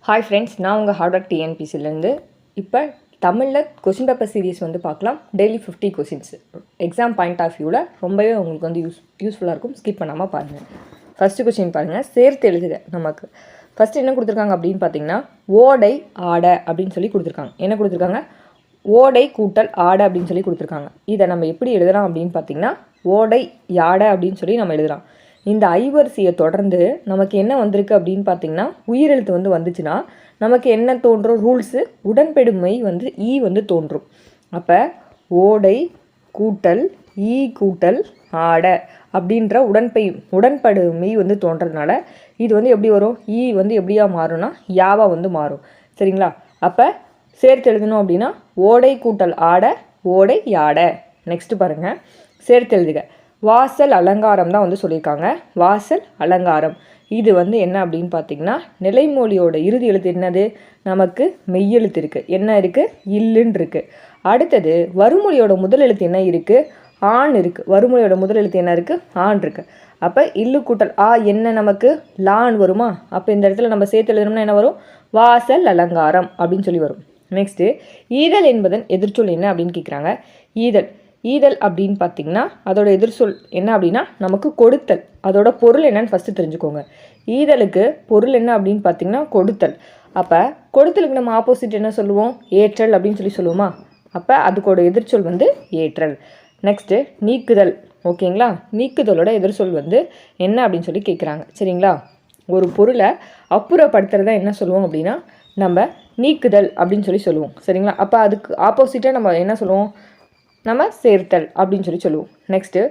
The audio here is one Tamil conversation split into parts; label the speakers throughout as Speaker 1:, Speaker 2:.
Speaker 1: ஹாய் ஃப்ரெண்ட்ஸ், நான் உங்கள் ஹார்ட் ஒர்க் டிஎன்பிசிலேருந்து இப்போ தமிழில் கொஷின் பேப்பர் சீரீஸ் வந்து பார்க்கலாம். Daily 50 questions exam point of வியூவில் ரொம்பவே உங்களுக்கு வந்து யூஸ்ஃபுல்லாக இருக்கும். ஸ்கிப் பண்ணாமல் பாருங்கள். ஃபஸ்ட்டு கொஷின் பாருங்கள், சேர்த்து எழுதுக. நமக்கு ஃபஸ்ட்டு என்ன கொடுத்துருக்காங்க அப்படின்னு பார்த்தீங்கன்னா, ஓடை ஆடை அப்படின்னு சொல்லி கொடுத்துருக்காங்க. என்ன கொடுத்துருக்காங்க? ஓடை கூட்டல் ஆடை அப்படின்னு சொல்லி கொடுத்துருக்காங்க. இதை நம்ம எப்படி எழுதலாம் அப்படின்னு பார்த்தீங்கன்னா, ஓடை யாடை அப்படின்னு சொல்லி நம்ம எழுதலாம். இந்த ஐவரிசையை தொடர்ந்து நமக்கு என்ன வந்திருக்கு அப்படின்னு பார்த்தீங்கன்னா, உயிரெழுத்து வந்து வந்துச்சுன்னா நமக்கு என்ன தோன்றும்? ரூல்ஸு உடன்பெடுமை வந்து ஈ வந்து தோன்றும். அப்போ ஓடை கூட்டல் ஈ கூட்டல் ஆடை அப்படின்ற உடன்படுமை வந்து தோன்றதுனால இது வந்து எப்படி வரும்? ஈ வந்து எப்படியா மாறும்னா யாவா வந்து மாறும். சரிங்களா? அப்போ சேர்த்து எழுதணும் அப்படின்னா ஓடை கூட்டல் ஆடை ஓடை யாடை. நெக்ஸ்ட்டு பாருங்கள், சேர்த்து எழுதுக. வாசல் அலங்காரம் தான் வந்து சொல்லியிருக்காங்க. வாசல் அலங்காரம் இது வந்து என்ன அப்படின்னு பார்த்தீங்கன்னா, நிலைமொழியோட இறுதி எழுத்து என்னது? நமக்கு மெய்யெழுத்து இருக்குது. என்ன இருக்குது? இல்லுன்னு இருக்குது. அடுத்தது வருமொழியோட முதல் எழுத்து என்ன இருக்குது? ஆண் இருக்குது. வருமொழியோட முதல் எழுத்து என்ன இருக்குது? ஆண் இருக்குது. அப்போ இல்லு கூட்டல் ஆ என்ன நமக்கு? லான் வருமா? அப்போ இந்த இடத்துல நம்ம சேர்த்து எழுதணும்னா என்ன வரும்? வாசல் அலங்காரம் அப்படின்னு சொல்லி வரும். நெக்ஸ்ட்டு, ஈதல் என்பதன் எதிர்ச்சொல் என்ன அப்படின்னு கேட்குறாங்க. ஈதல் அப்படின்னு பார்த்தீங்கன்னா அதோட எதிர்சொல் என்ன அப்படின்னா நமக்கு கொடுத்தல். அதோட பொருள் என்னன்னு ஃபஸ்ட்டு தெரிஞ்சுக்கோங்க. ஈதலுக்கு பொருள் என்ன அப்படின்னு பார்த்தீங்கன்னா கொடுத்தல். அப்போ கொடுத்தலுக்கு நம்ம ஆப்போசிட் என்ன சொல்லுவோம்? ஏற்றல் அப்படின்னு சொல்லி சொல்லுவோமா? அப்போ அதுக்கோட எதிர்ச்சொல் வந்து ஏற்றல். நெக்ஸ்ட்டு, நீக்குதல். ஓகேங்களா? நீக்குதலோட எதிர்சொல் வந்து என்ன அப்படின்னு சொல்லி கேட்குறாங்க. சரிங்களா? ஒரு பொருளை அப்புறப்படுத்துறதா என்ன சொல்லுவோம் அப்படின்னா நம்ம நீக்குதல் அப்படின்னு சொல்லி சொல்லுவோம். சரிங்களா? அப்போ அதுக்கு ஆப்போசிட்டாக நம்ம என்ன சொல்லுவோம்? நம்ம சேர்த்தல் அப்படின்னு சொல்லி சொல்லுவோம். நெக்ஸ்ட்டு,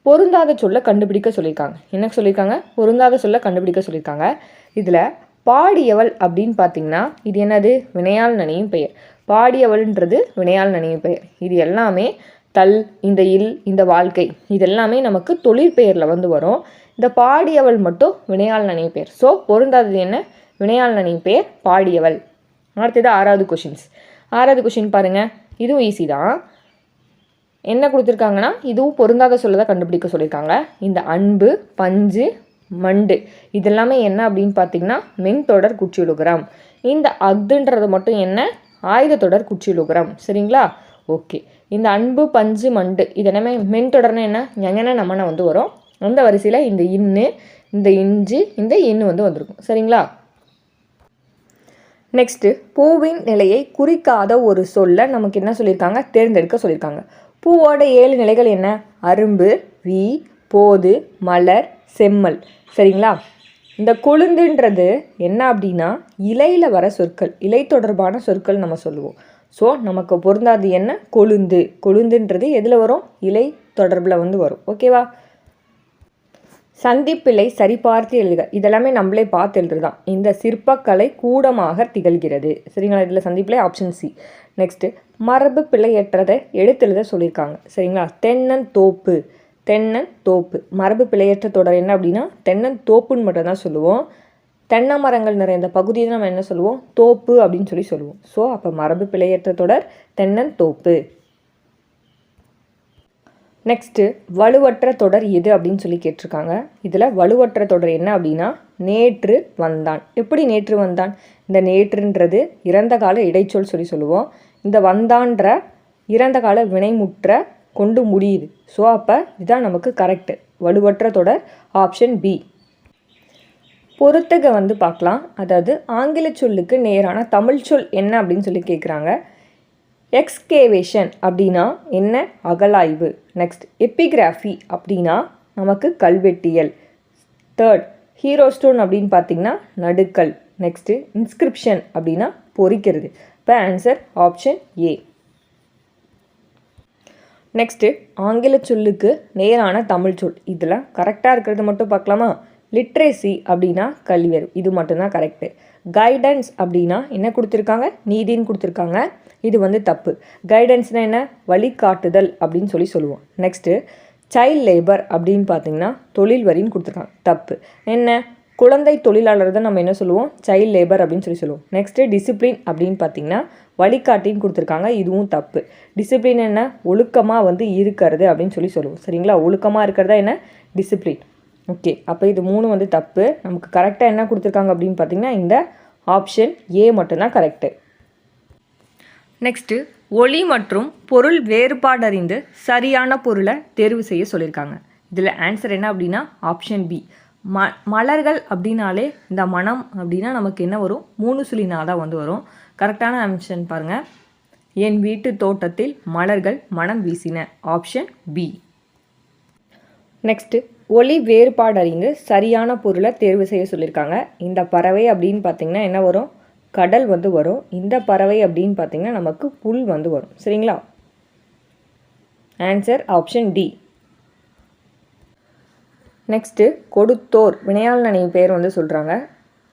Speaker 1: பொருந்தாத சொல்ல கண்டுபிடிக்க சொல்லியிருக்காங்க. என்ன சொல்லியிருக்காங்க? பொருந்தாத சொல்ல கண்டுபிடிக்க சொல்லியிருக்காங்க. இதில் பாடியவள் அப்படின்னு பார்த்தீங்கன்னா இது என்னது? வினையால் நனியும் பெயர். பாடியவள்ன்றது வினையால் நனியும் பெயர். இது எல்லாமே தல், இந்த இல், இந்த வாழ்க்கை இது எல்லாமே நமக்கு தொழிற்பெயரில் வந்து வரும். இந்த பாடியவள் மட்டும் வினையால் நனியும் பெயர். ஸோ பொருந்தாதது என்ன? வினையால் நனியும் பெயர் பாடியவள். அடுத்தது ஆறாவது கொஷின் பாருங்கள். இதுவும் ஈஸி தான். என்ன கொடுத்துருக்காங்கன்னா இதுவும் பொருந்தாத சொல்லதான் கண்டுபிடிக்க சொல்லியிருக்காங்க. இந்த அன்பு, பஞ்சு, மண்டு இதெல்லாமே என்ன அப்படின்னு பார்த்தீங்கன்னா மென்தொடர் குற்றியலுகரம். இந்த அஃதுன்றது மட்டும் என்ன? ஆயுதத்தொடர் குற்றியலுகரம். சரிங்களா? ஓகே. இந்த அன்பு, பஞ்சு, மண்டு இதெல்லாமே மென்தொடர்னா என்ன? ஞன நம்மன வந்து வரும். அந்த வரிசையில் இந்த இன்னு, இந்த இஞ்சு, இந்த இன்னு வந்து வந்திருக்கும். சரிங்களா? நெக்ஸ்ட்டு, பூவின் நிலையை குறிக்காத ஒரு சொல்ல நமக்கு என்ன சொல்லியிருக்காங்க? தேர்ந்தெடுக்க சொல்லியிருக்காங்க. பூவோட 7 நிலைகள் என்ன? அரும்பு, வீ, போது, மலர், செம்மல். சரிங்களா? இந்த கொழுந்துன்றது என்ன அப்படின்னா இலையில் வர சொற்கள், இலை தொடர்பான சொற்கள் நம்ம சொல்லுவோம். ஸோ நமக்கு பொருந்தாது என்ன? கொழுந்துன்றது எதில் வரும்? இலை தொடர்பில் வந்து வரும். ஓகேவா? சந்திப்பிழை சரிபார்த்து எழுதுக. இதெல்லாமே நம்மளே பார்த்து எழுதுதான். இந்த சிற்பக்கலை கூடமாக திகழ்கிறது. சரிங்களா? இதில் சந்திப்பிழை ஆப்ஷன் சி. நெக்ஸ்ட்டு, மரபு பிழையற்றதை எடுத்தெழுத சொல்லியிருக்காங்க. சரிங்களா? தென்னந்தோப்பு மரபு பிழையற்ற தொடர் என்ன அப்படின்னா தென்னந்தோப்புன்னு மட்டும் தான் சொல்லுவோம். தென்னை மரங்கள் நிறைந்த பகுதியை நம்ம என்ன சொல்லுவோம்? தோப்பு அப்படின்னு சொல்லி சொல்லுவோம். ஸோ அப்போ மரபு பிழையற்ற தொடர் தென்னந்தோப்பு. நெக்ஸ்ட்டு, வலுவற்ற தொடர் எது அப்படின்னு சொல்லி கேட்டிருக்காங்க. இதில் வலுவற்ற தொடர் என்ன அப்படின்னா நேற்று வந்தான். எப்படி நேற்று வந்தான்? இந்த நேற்றுன்றது இறந்த கால இடைச்சொல் சொல்லி சொல்லுவோம். இந்த வந்தான்ற இறந்த கால வினைமுற்ற கொண்டு முடியுது. ஸோ அப்போ இதுதான் நமக்கு கரெக்டு. வலுவற்ற தொடர் ஆப்ஷன் பி. பொறுத்தக வந்து பார்க்கலாம். அதாவது ஆங்கில சொல்லுக்கு நேரான தமிழ் சொல் என்ன அப்படின்னு சொல்லி கேட்குறாங்க. எக்ஸ்கேவேஷன் அப்படின்னா என்ன? அகலாய்வு. நெக்ஸ்ட், எபிகிராஃபி அப்படின்னா நமக்கு கல்வெட்டியல். தேர்ட், ஹீரோ ஸ்டோன் அப்படின்னு பார்த்தீங்கன்னா நடுக்கல். நெக்ஸ்ட்டு, இன்ஸ்கிரிப்ஷன் அப்படின்னா பொறிக்கிறது. இப்போ ஆன்சர் ஆப்ஷன் ஏ. நெக்ஸ்ட்டு, ஆங்கில சொல்லுக்கு நேரான தமிழ் சொல். இதில் கரெக்டாக இருக்கிறது மட்டும் பார்க்கலாமா? லிட்ரேசி அப்படின்னா கல்வியறிவு. இது மட்டும்தான் கரெக்டு. கைடன்ஸ் அப்படின்னா என்ன கொடுத்துருக்காங்க? நீதின்னு கொடுத்துருக்காங்க. இது வந்து தப்பு. கைடன்ஸ்னால் என்ன? வழிகாட்டுதல் அப்படின்னு சொல்லி சொல்லுவோம். நெக்ஸ்ட்டு, சைல்ட் லேபர் அப்படின்னு பார்த்தீங்கன்னா தொழில் வரின்னு கொடுத்துருக்காங்க. தப்பு. என்ன? குழந்தை தொழிலாளர் தான் நம்ம என்ன சொல்லுவோம்? சைல்ட் லேபர் அப்படின்னு சொல்லி சொல்லுவோம். நெக்ஸ்ட்டு, டிசிப்ளின் அப்படின்னு பார்த்தீங்கன்னா வழிகாட்டின்னு கொடுத்துருக்காங்க. இதுவும் தப்பு. டிசிப்ளின் என்ன? ஒழுக்கமாக வந்து இருக்கிறது அப்படின்னு சொல்லி சொல்லுவோம். சரிங்களா? ஒழுக்கமாக இருக்கிறதா என்ன? டிசிப்ளின். ஓகே. அப்போ இது 3 வந்து தப்பு. நமக்கு கரெக்டாக என்ன கொடுத்துருக்காங்க அப்படின்னு பார்த்தீங்கன்னா இந்த ஆப்ஷன் ஏ மட்டும்தான் கரெக்டு. நெக்ஸ்ட்டு ஒளி மற்றும் பொருள் வேறுபாடறிந்து சரியான பொருளை தேர்வு செய்ய சொல்லியிருக்காங்க. இதில் ஆன்சர் என்ன அப்படின்னா ஆப்ஷன் பி. மலர்கள் அப்படின்னாலே இந்த மனம் அப்படின்னா நமக்கு என்ன வரும்? 3 சுழினா தான் வந்து வரும். கரெக்டான ஆன்சர் பாருங்கள். என் வீட்டு தோட்டத்தில் மலர்கள் மனம் வீசின. Option B. நெக்ஸ்ட்டு ஒளி வேறுபாடறிந்து சரியான பொருளை தேர்வு செய்ய சொல்லியிருக்காங்க. இந்த பறவை அப்படின்னு பார்த்திங்கன்னா என்ன வரும்? கடல் வந்து வரும். இந்த பறவை அப்படின்னு பார்த்திங்கன்னா நமக்கு புல் வந்து வரும். சரிங்களா? Answer option D. நெக்ஸ்ட்டு கொடுத்தோர் வினையால் நனையும் பெயர் வந்து சொல்கிறாங்க.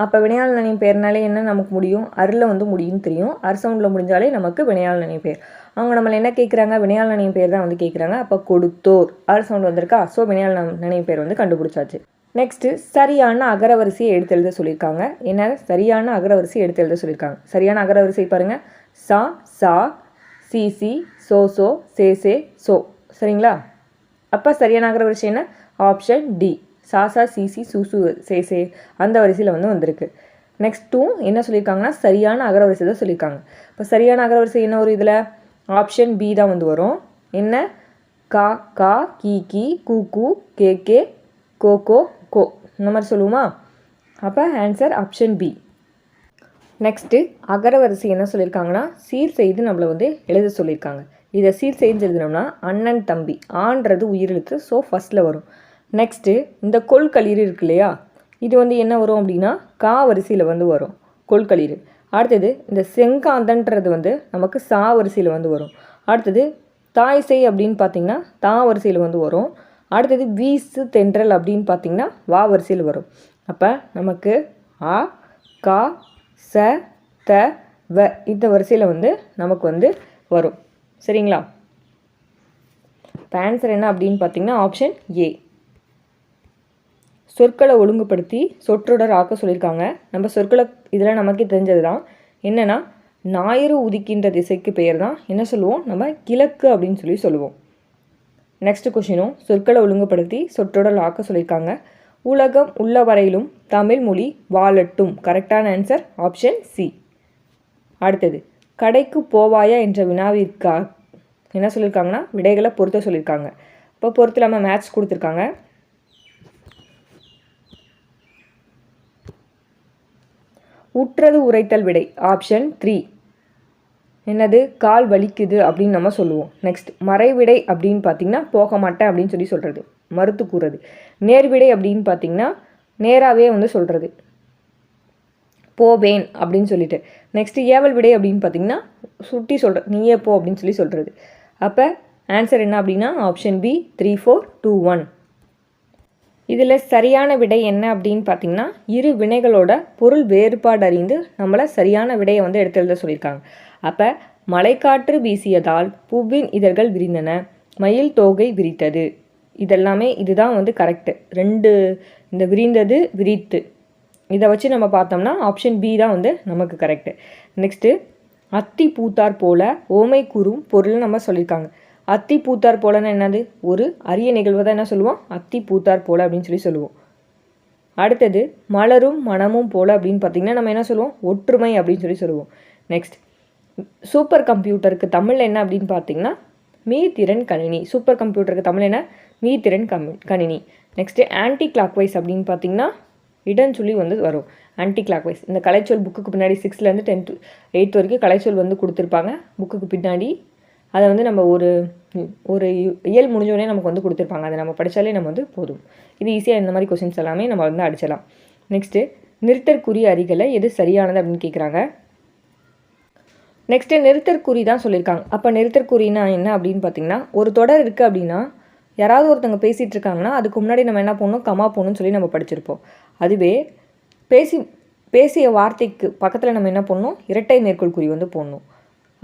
Speaker 1: அப்போ வினையால் நனையும் பெயர்னாலே என்ன நமக்கு முடியும்? அருள வந்து முடியும்னு தெரியும். சவுண்டில் முடிஞ்சாலே நமக்கு வினையால் நனையும் பெயர். அவங்க நம்மளை என்ன கேட்குறாங்க? வினையால் நனையும் பெயர் தான் வந்து கேட்குறாங்க. அப்போ கொடுத்தோர் சவுண்ட் வந்திருக்கா? ஸோ வினையால் நனையும் பெயர் வந்து கண்டுபிடிச்சாச்சு. நெக்ஸ்ட்டு சரியான அகரவரிசையை எடுத்து எழுத சொல்லியிருக்காங்க. என்ன சரியான அகரவரிசை எடுத்து எழுத சொல்லியிருக்காங்க? சரியான அகரவரிசை பாருங்கள். சா சா சி சி சோ சோ சே சே சோ. சரிங்களா? அப்போ சரியான அகரவரிசை என்ன? Option D. சாசா சிசி சூசு சேசே அந்த வரிசையில் வந்து வந்திருக்கு. நெக்ஸ்ட்டும் என்ன சொல்லியிருக்காங்கன்னா சரியான அகரவரிசை தான் சொல்லியிருக்காங்க. இப்போ சரியான அகரவரிசை என்ன வரும் இதில்? ஆப்ஷன் பி தான் வந்து வரும். என்ன? கா கா கி கி கூ கூ கே கே கோ கோ கோ இந்த மாதிரி சொல்லுவோமா? அப்போ ஆன்சர் ஆப்ஷன் பி. நெக்ஸ்ட்டு அகரவரிசை என்ன சொல்லியிருக்காங்கன்னா சீர் செய்து நம்மளை வந்து எழுத சொல்லியிருக்காங்க. இதை சீர் செய்து எழுதினோம்னா அண்ணன் தம்பி ஆன்றது உயிரெழுத்து. ஸோ ஃபஸ்ட்டில் வரும். நெக்ஸ்ட்டு இந்த கொள்களிர் இருக்கு இல்லையா? இது வந்து என்ன வரும் அப்படின்னா கா வரிசையில் வந்து வரும் கொள்களிர். அடுத்தது இந்த செங்காந்தன்றது வந்து நமக்கு சா வரிசையில் வந்து வரும். அடுத்தது தாய்சை அப்படின்னு பார்த்திங்கன்னா தா வரிசையில் வந்து வரும். அடுத்தது வீசு தென்றல் அப்படின்னு பார்த்திங்கன்னா வா வரிசையில் வரும். அப்போ நமக்கு ஆ கா ச த வ இந்த வரிசையில் வந்து நமக்கு வந்து வரும். சரிங்களா? இப்போ ஆன்சர் என்ன அப்படின்னு பார்த்திங்கன்னா ஆப்ஷன் ஏ. சொற்களை ஒழுங்குபடுத்தி சொற்றொடர் ஆக்க சொல்லியிருக்காங்க. நம்ம சொற்களை இதில் நமக்கே தெரிஞ்சது தான். என்னென்னா ஞாயிறு உதிக்கின்ற திசைக்கு பெயர் தான் என்ன சொல்லுவோம்? நம்ம கிழக்கு அப்படின்னு சொல்லி சொல்லுவோம். நெக்ஸ்ட் கொஷினும் சொற்களை ஒழுங்குபடுத்தி சொற்றொடர் ஆக்க சொல்லியிருக்காங்க. உலகம் உள்ள வரையிலும் தமிழ் மொழி வாழட்டும். கரெக்டான ஆன்சர் ஆப்ஷன் சி. அடுத்தது கடைக்கு போவாயா என்ற வினாவிற்கா என்ன சொல்லியிருக்காங்கன்னா விடைகளை பொருத்த சொல்லியிருக்காங்க. இப்போ பொறுத்து நம்ம மேட்ச் கொடுத்துருக்காங்க. உற்றது உரைத்தல் விடை ஆப்ஷன் 3. என்னது? கால் வலிக்குது அப்படின்னு நம்ம சொல்லுவோம். நெக்ஸ்ட் மறைவிடை அப்படின்னு பார்த்திங்கன்னா போக மாட்டேன் அப்படின்னு சொல்லி சொல்கிறது, மறுத்து கூறுறது. நேர்விடை அப்படின்னு பார்த்திங்கன்னா நேராகவே வந்து சொல்கிறது, போவேன் அப்படின்னு சொல்லிட்டு. நெக்ஸ்ட்டு ஏவல் விடை அப்படின்னு பார்த்திங்கன்னா சுட்டி சொல்கிற, நீயே போ அப்படின்னு சொல்லி சொல்கிறது. அப்போ ஆன்சர் என்ன அப்படின்னா ஆப்ஷன் பி 3 4 2 1. இதில் சரியான விடை என்ன அப்படின்னு பார்த்திங்கன்னா இரு வினைகளோட பொருள் வேறுபாடு அறிந்து நம்மளை சரியான விடையை வந்து எடுத்து எழுத சொல்லியிருக்காங்க. அப்போ மழைக்காற்று வீசியதால் பூவின் இதழ்கள் விரிந்தன, மயில் தோகை விரித்தது. இதெல்லாமே இதுதான் வந்து கரெக்டு. 2 இந்த விரிந்தது விரித்து இதை வச்சு நம்ம பார்த்தோம்னா ஆப்ஷன் பி தான் வந்து நமக்கு கரெக்டு. நெக்ஸ்ட்டு அத்தி பூத்தார் போல ஓமை கூறும் பொருள் நம்ம சொல்லியிருக்காங்க. அத்தி பூத்தார் போலன்னு என்னது? ஒரு அரிய நிகழ்வு தான் என்ன சொல்லுவோம்? அத்தி பூத்தார் போல அப்படின்னு சொல்லி சொல்லுவோம். அடுத்தது மலரும் மனமும் போல அப்படின்னு பார்த்திங்கன்னா நம்ம என்ன சொல்லுவோம்? ஒற்றுமை அப்படின்னு சொல்லி சொல்லுவோம். நெக்ஸ்ட் சூப்பர் கம்ப்யூட்டருக்கு தமிழ் என்ன அப்படின்னு பார்த்திங்கன்னா மீத்திறன் கணினி. சூப்பர் கம்ப்யூட்டருக்கு தமிழ் என்ன? மீத்திறன் கணினி. நெக்ஸ்ட்டு ஆன்டி கிளாக்வைஸ் அப்படின்னு பார்த்திங்கன்னா இடஞ்சொல்லி வந்து வரும். ஆன்டி கிளாக்வைஸ் இந்த கலைச்சொல் புக்குக்கு பின்னாடி 6லேருந்து 10th 8th வரைக்கும் கலைச்சொல் வந்து கொடுத்துருப்பாங்க புக்குக்கு பின்னாடி. அதை வந்து நம்ம ஒரு இயல் முடிஞ்சோடனே நமக்கு வந்து கொடுத்துருப்பாங்க. அதை நம்ம படித்தாலே நம்ம வந்து போதும். இது ஈஸியாக இந்த மாதிரி கொஸ்டின்ஸ் எல்லாமே நம்ம வந்து அடிச்சிடலாம். நெக்ஸ்ட்டு நிறுத்தற்குறி அறிகளை எது சரியானது அப்படின்னு கேட்குறாங்க. நெக்ஸ்ட்டு நிறுத்தற்குறி தான் சொல்லியிருக்காங்க. அப்போ நிறுத்தற்குறினா என்ன அப்படின்னு பார்த்திங்கன்னா ஒரு தொடர் இருக்குது அப்படின்னா யாராவது ஒருத்தவங்க பேசிகிட்டு இருக்காங்கன்னா அதுக்கு முன்னாடி நம்ம என்ன பண்ணணும்? கமா போகணும்னு சொல்லி நம்ம படிச்சிருப்போம். அதுவே பேசிய வார்த்தைக்கு பக்கத்தில் நம்ம என்ன பண்ணணும்? இரட்டை மேற்கோள் குறி வந்து போடணும்.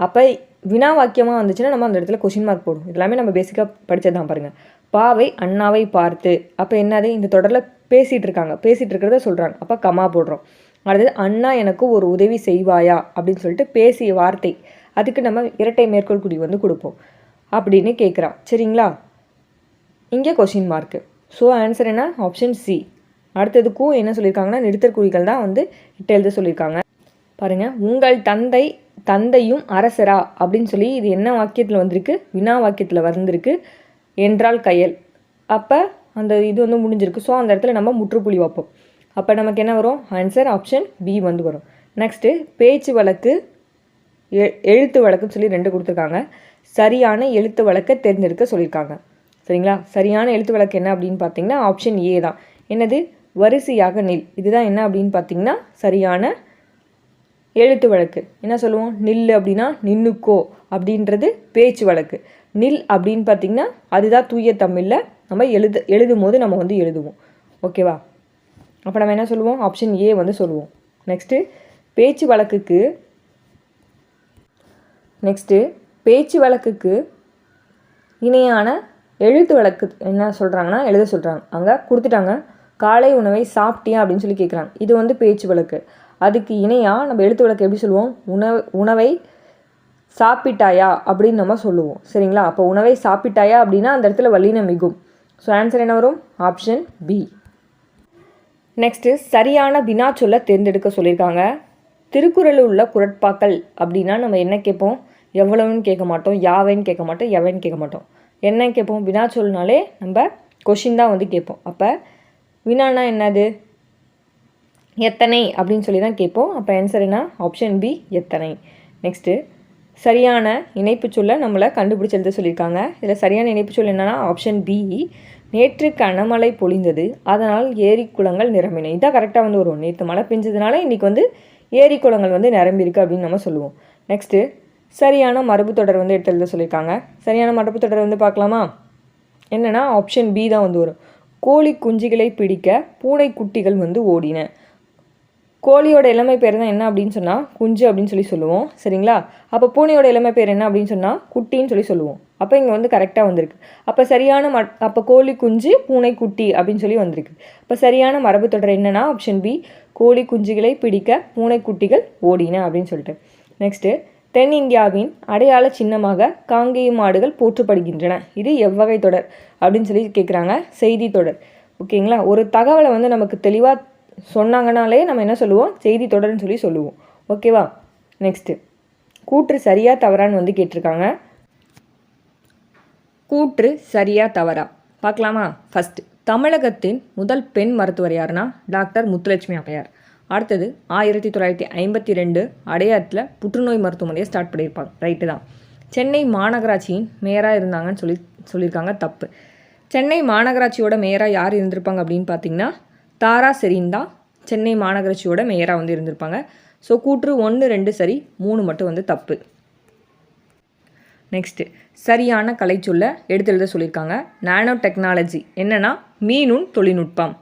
Speaker 1: அப்போ வினா வாக்கியமாக வந்துச்சுன்னா நம்ம அந்த இடத்துல கொஷின் மார்க் போடும். இதெல்லாமே நம்ம பேசிக்காக படித்தது தான் பாருங்கள். பாவை அண்ணாவை பார்த்து, அப்போ என்னது? இந்த தொடரில் பேசிகிட்டு இருக்கிறத சொல்கிறாங்க. அப்போ கமா போடுறோம். அடுத்தது அண்ணா எனக்கு ஒரு உதவி செய்வாயா அப்படின்னு சொல்லிட்டு பேசிய வார்த்தை, அதுக்கு நம்ம இரட்டை மேற்கோள் குறி வந்து கொடுப்போம் அப்படின்னு கேட்குறான். சரிங்களா? இங்கே கொஷின் மார்க்கு. ஸோ ஆன்சர் என்ன? Option C. அடுத்ததுக்கும் என்ன சொல்லியிருக்காங்கன்னா நிறுத்தற்குறிகள் தான் வந்து இட்டு எழுத சொல்லியிருக்காங்க. பாருங்கள், உங்கள் தந்தையும் அரசரா அப்படின்னு சொல்லி இது என்ன வாக்கியத்தில் வந்திருக்கு? வினா வாக்கியத்தில் வந்திருக்கு. என்றால் கயல். அப்போ அந்த இது வந்து முடிஞ்சிருக்கு. ஸோ அந்த இடத்துல நம்ம முற்றுப்புள்ளி வைப்போம். அப்போ நமக்கு என்ன வரும்? ஆன்சர் ஆப்ஷன் பி வந்து வரும். நெக்ஸ்ட்டு பேச்சு வழக்கு, எழுத்து வழக்குன்னு சொல்லி 2 கொடுத்துருக்காங்க. சரியான எழுத்து வழக்கை தேர்ந்தெடுக்க சொல்லியிருக்காங்க. சரிங்களா? சரியான எழுத்து வழக்கு என்ன அப்படின்னு பார்த்தீங்கன்னா ஆப்ஷன் ஏ தான். என்னது? வரிசையாக நில். இதுதான் என்ன அப்படின்னு பார்த்தீங்கன்னா சரியான எழுத்து வழக்கு. என்ன சொல்லுவோம்? நில் அப்படின்னா நின்னுக்கோ அப்படின்றது பேச்சு வழக்கு. நில் அப்படின்னு பார்த்தீங்கன்னா அதுதான் தூய தமிழில் நம்ம எழுதும் போது நம்ம வந்து எழுதுவோம். ஓகேவா? அப்போ நம்ம என்ன சொல்லுவோம்? ஆப்ஷன் ஏ வந்து சொல்லுவோம். நெக்ஸ்ட்டு பேச்சு வழக்குக்கு இணையான எழுத்து வழக்கு என்ன சொல்கிறாங்கன்னா எழுத சொல்கிறாங்க. அங்கே கொடுத்துட்டாங்க, காலை உணவை சாப்பிட்டியா அப்படின்னு சொல்லி கேட்குறாங்க. இது வந்து பேச்சு வழக்கு. அதுக்கு இணையாக நம்ம எழுத்து வழக்கு எப்படி சொல்லுவோம்? உணவை சாப்பிட்டாயா அப்படின்னு நம்ம சொல்லுவோம். சரிங்களா? அப்போ உணவை சாப்பிட்டாயா அப்படின்னா அந்த இடத்துல வல்லினம் மிகும். ஸோ ஆன்சர் என்ன வரும்? Option B. நெக்ஸ்ட்டு சரியான வினா சொல்ல தேர்ந்தெடுக்க சொல்லியிருக்காங்க. திருக்குறளில் உள்ள குறட்பாக்கள் அப்படின்னா நம்ம என்ன கேட்போம்? எவ்வளவுன்னு கேட்க மாட்டோம், யாவைன்னு கேட்க மாட்டோம், எவைன்னு கேட்க மாட்டோம். என்ன கேட்போம்? வினா சொல்னாலே நம்ம கொஷின் தான் வந்து கேட்போம். அப்போ வினானா என்னது? எத்தனை அப்படின்னு சொல்லி தான் கேட்போம். அப்போ ஆன்சர் என்ன? ஆப்ஷன் பி, எத்தனை. நெக்ஸ்ட்டு சரியான இணைப்பு சொல்ல நம்மளை கண்டுபிடிச்சி எழுத சொல்லியிருக்காங்க. இதில் சரியான இணைப்பு சொல் என்னென்னா ஆப்ஷன் பி, நேற்று கனமழை பொழிந்தது அதனால் ஏரி குளங்கள் நிரம்பின. இதான் கரெக்டாக வந்து வரும். நேற்று மழை பெஞ்சதுனால இன்றைக்கி வந்து ஏரி குளங்கள் வந்து நிரம்பியிருக்கு அப்படின்னு நம்ம சொல்லுவோம். நெக்ஸ்ட்டு சரியான மரபு தொடர் வந்து எடுத்து எழுத சொல்லியிருக்காங்க. சரியான மரபு தொடர் வந்து பார்க்கலாமா? என்னென்னா ஆப்ஷன் பி தான் வந்து வரும். கோழி குஞ்சுகளை பிடிக்க பூனை குட்டிகள் வந்து ஓடின. கோழியோட இளமை பேர் தான் என்ன அப்படின்னு சொன்னால் குஞ்சு அப்படின்னு சொல்லி சொல்லுவோம். சரிங்களா? அப்போ பூனையோட இளமை பேர் என்ன அப்படின்னு சொன்னால் குட்டின்னு சொல்லி சொல்லுவோம். அப்போ இங்கே வந்து கரெக்டாக வந்திருக்கு. அப்போ சரியான அப்போ கோழி குஞ்சு பூனை குட்டி அப்படின்னு சொல்லி வந்திருக்கு. அப்போ சரியான மரபு தொடர் என்னென்னா ஆப்ஷன் பி, கோழி குஞ்சுகளை பிடிக்க பூனை குட்டிகள் ஓடின அப்படின்னு சொல்லிட்டு. நெக்ஸ்ட்டு தென்னிந்தியாவின் அடையாள சின்னமாக காங்கேய மாடுகள் போற்றப்படுகின்றன. இது எவ்வகை தொடர் அப்படின்னு சொல்லி கேட்குறாங்க. செய்தி தொடர். ஓகேங்களா? ஒரு தகவலை வந்து நமக்கு தெளிவாக சொன்னாங்கனாலே நம்ம என்ன சொல்லுவோம்? செய்தி தொடர்னு சொல்லி சொல்லுவோம். ஓகேவா? நெக்ஸ்ட்டு கூற்று சரியா தவறான்னு வந்து கேட்டிருக்காங்க. கூற்று சரியா தவறா பார்க்கலாமா? ஃபஸ்ட்டு, தமிழகத்தின் முதல் பெண் மருத்துவர் யாருன்னா டாக்டர் முத்துலட்சுமி அம்மையார். அடுத்தது 1952 அடையாற்றில் புற்றுநோய் மருத்துவமனையை ஸ்டார்ட் பண்ணியிருப்பாங்க. ரைட்டு தான். சென்னை மாநகராட்சியின் மேயராக இருந்தாங்கன்னு சொல்லியிருக்காங்க. தப்பு. சென்னை மாநகராட்சியோட மேயராக யார் இருந்திருப்பாங்க அப்படின்னு பார்த்தீங்கன்னா தாரா செரீன் தான் சென்னை மாநகராட்சியோட மேயராக வந்து இருந்திருப்பாங்க. ஸோ கூற்று 1, 2 சரி, 3 மட்டும் வந்து தப்பு. நெக்ஸ்ட்டு சரியான கலைச்சொல்ல எடுத்து எழுத சொல்லியிருக்காங்க. நானோ டெக்னாலஜி என்னென்னா மீனுண் தொழில்நுட்பம்.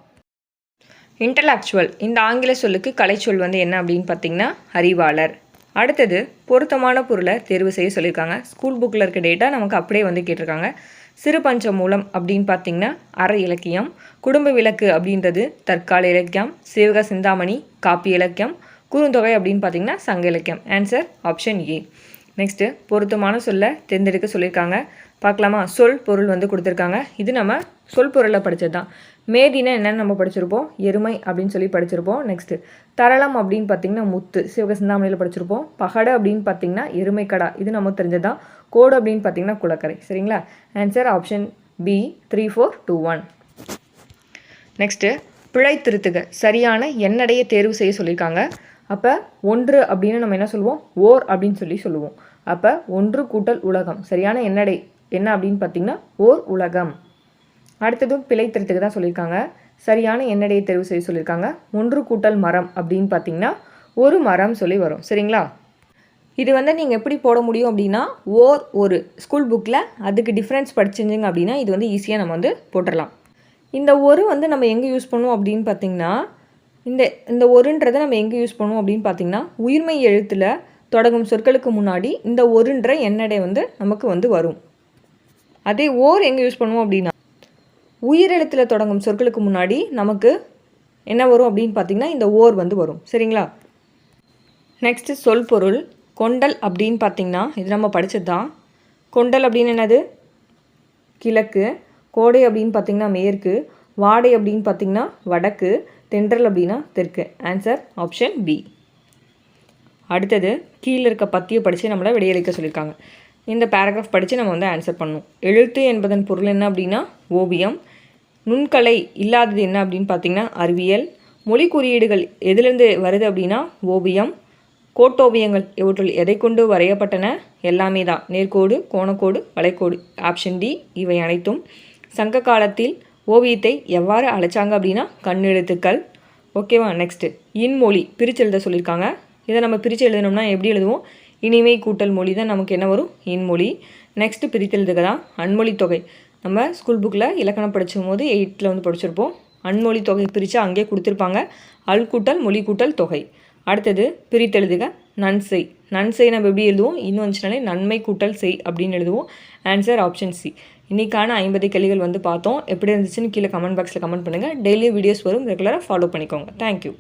Speaker 1: இன்டலெக்சுவல் இந்த ஆங்கில சொல்லுக்கு கலைச்சொல் வந்து என்ன அப்படின்னு பார்த்தீங்கன்னா அறிவாளர். அடுத்தது பொருத்தமான பொருளை தேர்வு செய்ய சொல்லியிருக்காங்க. ஸ்கூல் புக்கில் இருக்க டேட்டா நமக்கு அப்படியே வந்து கேட்டிருக்காங்க. சிறு பஞ்ச மூலம் அப்படின்னு பார்த்தீங்கன்னா அற இலக்கியம். குடும்ப விளக்கு அப்படின்றது தற்கால இலக்கியம். சிவக சிந்தாமணி காப்பி இலக்கியம். குறுந்தொகை அப்படின்னு பார்த்தீங்கன்னா சங்க இலக்கியம். Answer option A. நெக்ஸ்ட்டு பொருத்தமான சொல்ல தேர்ந்தெடுக்க சொல்லியிருக்காங்க. பார்க்கலாமா? சொல் பொருள் வந்து கொடுத்துருக்காங்க. இது நம்ம சொல் பொருளில் படித்தது தான். மேதினா என்னென்னு நம்ம படிச்சிருப்போம், எருமை அப்படின்னு சொல்லி படிச்சிருப்போம். நெக்ஸ்ட்டு தரளம் அப்படின்னு பார்த்தீங்கன்னா முத்து, சிவக சிந்தாமணியில் படிச்சிருப்போம். பகடை அப்படின்னு பார்த்தீங்கன்னா எருமைக்கடா, இது நமக்கு தெரிஞ்சது தான். கோடு அப்படின்னு பார்த்தீங்கன்னா குளக்கரை. சரிங்களா? Answer option B 3, 4, 2, 1. நெக்ஸ்ட்டு பிழை திருத்துக சரியான எண்ணடையை தேர்வு செய்ய சொல்லியிருக்காங்க. அப்போ 1 அப்படின்னு நம்ம என்ன சொல்லுவோம்? ஓர் அப்படின்னு சொல்லி சொல்லுவோம். அப்போ 1 கூட்டல் உலகம் சரியான எண்ணடை என்ன அப்படின்னு பார்த்தீங்கன்னா ஓர் உலகம். அடுத்ததும் பிழை திருத்துக்கு தான் சொல்லியிருக்காங்க. சரியான எண்ணடையை தேர்வு செய்ய சொல்லியிருக்காங்க. 1 கூட்டல் மரம் அப்படின்னு பார்த்தீங்கன்னா ஒரு மரம் சொல்லி வரும். சரிங்களா? இது வந்து நீங்கள் எப்படி போட முடியும் அப்படின்னா ஒரு ஸ்கூல் புக்கில் அதுக்கு டிஃப்ரென்ஸ் படிச்சிருந்தீங்க அப்படின்னா இது வந்து ஈஸியாக நம்ம வந்து போட்டுடலாம். இந்த வந்து நம்ம எங்கே யூஸ் பண்ணுவோம் அப்படின்னு பார்த்தீங்கன்னா இந்த ஒருன்றதை நம்ம எங்கே யூஸ் பண்ணுவோம் அப்படின்னு பார்த்தீங்கன்னா உயிர்மெய் எழுத்தில் தொடங்கும் சொற்களுக்கு முன்னாடி இந்த ஒருன்ற எண்ணடை வந்து நமக்கு வந்து வரும். அதே எங்கே யூஸ் பண்ணுவோம் அப்படின்னா உயிரெழுத்தில் தொடங்கும் சொற்களுக்கு முன்னாடி நமக்கு என்ன வரும் அப்படின்னு பார்த்தீங்கன்னா இந்த வந்து வரும். சரிங்களா? நெக்ஸ்ட்டு சொல் பொருள். கொண்டல் அப்படின்னு பார்த்தீங்கன்னா இது நம்ம படித்தது தான். கொண்டல் அப்படின்னு என்னது? கிழக்கு. கோடை அப்படின்னு பார்த்தீங்கன்னா மேற்கு. வாடை அப்படின்னு பார்த்தீங்கன்னா வடக்கு. தென்றல் அப்படின்னா தெற்கு. Answer option B. அடுத்தது கீழே இருக்க பத்தியை படித்து நம்மளை விடையளிக்க சொல்லியிருக்காங்க. இந்த பேராகிராஃப் படித்து நம்ம வந்து ஆன்சர் பண்ணணும். எழுத்து என்பதன் பொருள் என்ன அப்படின்னா ஓவியம். நுண்கலை இல்லாதது என்ன அப்படின்னு பார்த்திங்கன்னா அறிவியல். மொழி குறியீடுகள் எதுலேருந்து வருது அப்படின்னா ஓவியம். கோட்டோவியங்கள் இவற்றுள் எதை கொண்டு வரையப்பட்டன? எல்லாமே தான். நேர்கோடு, கோணக்கோடு, வளைக்கோடு. ஆப்ஷன் டி இவை அனைத்தும். சங்க காலத்தில் ஓவியத்தை எவ்வாறு அழைச்சாங்க அப்படின்னா கண்ணெழுத்துக்கள். ஓகேவா? நெக்ஸ்ட்டு இன்மொழி பிரித்து எழுத சொல்லியிருக்காங்க. இதை நம்ம பிரித்து எழுதணும்னா எப்படி எழுதுவோம்? இனிமை கூட்டல் மொழி தான் நமக்கு என்ன வரும்? இன்மொழி. நெக்ஸ்ட்டு பிரித்து எழுதுக தான் அன்மொழி தொகை. நம்ம ஸ்கூல் புக்கில் இலக்கணம் படிச்சும் போது 8ல் வந்து படிச்சிருப்போம். அன்மொழி தொகை பிரித்து அங்கேயே கொடுத்துருப்பாங்க. அல் கூட்டல் மொழி கூட்டல் தொகை. அடுத்தது பிரித்தெழுதுக நன்செய். நன்செய் நம்ம எப்படி எழுதுவோம்? இன்னும் வந்துச்சுனாலே நன்மை கூட்டல் செய் அப்படின்னு எழுதுவோம். Answer option C. இன்றைக்கான 50 கேள்விகள் வந்து பார்த்தோம். எப்படி இருந்துச்சுன்னு கீழே கமெண்ட் பாக்ஸில் கமெண்ட் பண்ணுங்கள். டெய்லி வீடியோஸ் வரும், ரெகுலராக ஃபாலோ பண்ணிக்கோங்க. தேங்க்யூ.